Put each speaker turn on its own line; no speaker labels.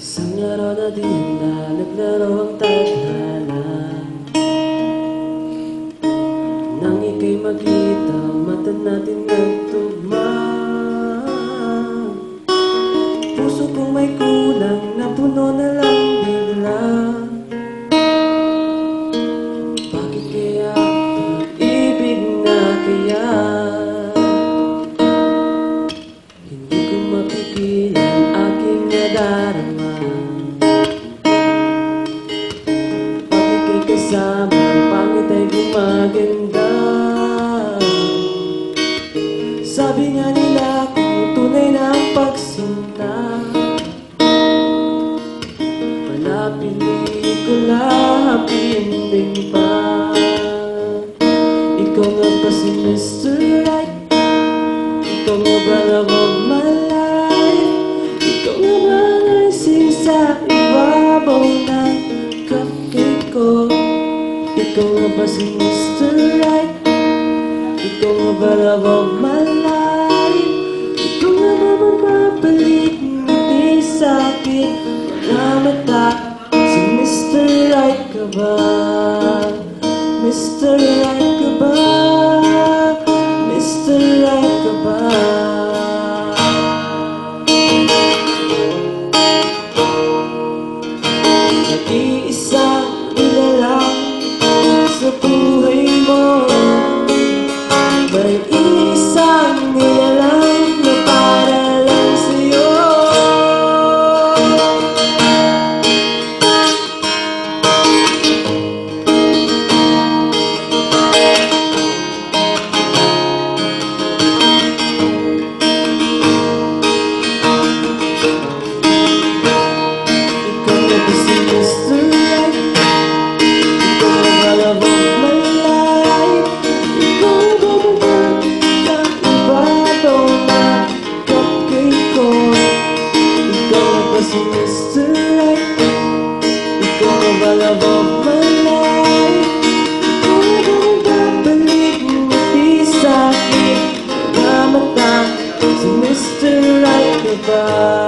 Isang araw na din na naglaro ang tadhana, nang ika'y makita, mata natin nagtugma. Puso kong may kulang, napuno na lang bigla. Bakit kaya pag-ibig na kaya? Hindi ko mapigil ang aking nadarama. Kasama, pangit ay gumaganda. Sabi nga nila kung tunay na ang pagsinta, wala pelikula, happy ending pa. Ikaw nga ba si Mr. Right? Ikaw nga ba love of my life? Ikaw nga ba naising sa ibabaw ng cupcake ko? Ikaw nga ba si Mr. Right? Ikaw nga ba love of my life? Ikaw nga ba magbabalik ngiti sa'kin mga mata? Si Mr. Right ka ba? Mr. Right ka ba? Mr. Right ka ba? Nag-iisang nilalang sa buhay mo, may isang nilalang na para lang sa'yo. Ikaw na ba si Mr. Right? Ikaw na ba love of my life? Ikaw na ba magbabalik ang ibabaw na cupcake ko? Ikaw na ba si Mr. Right? Ikaw na ba love of my life? Ikaw na ba magbabalik ngiti sa'kin mga mata? Si Mr. Right ka ba?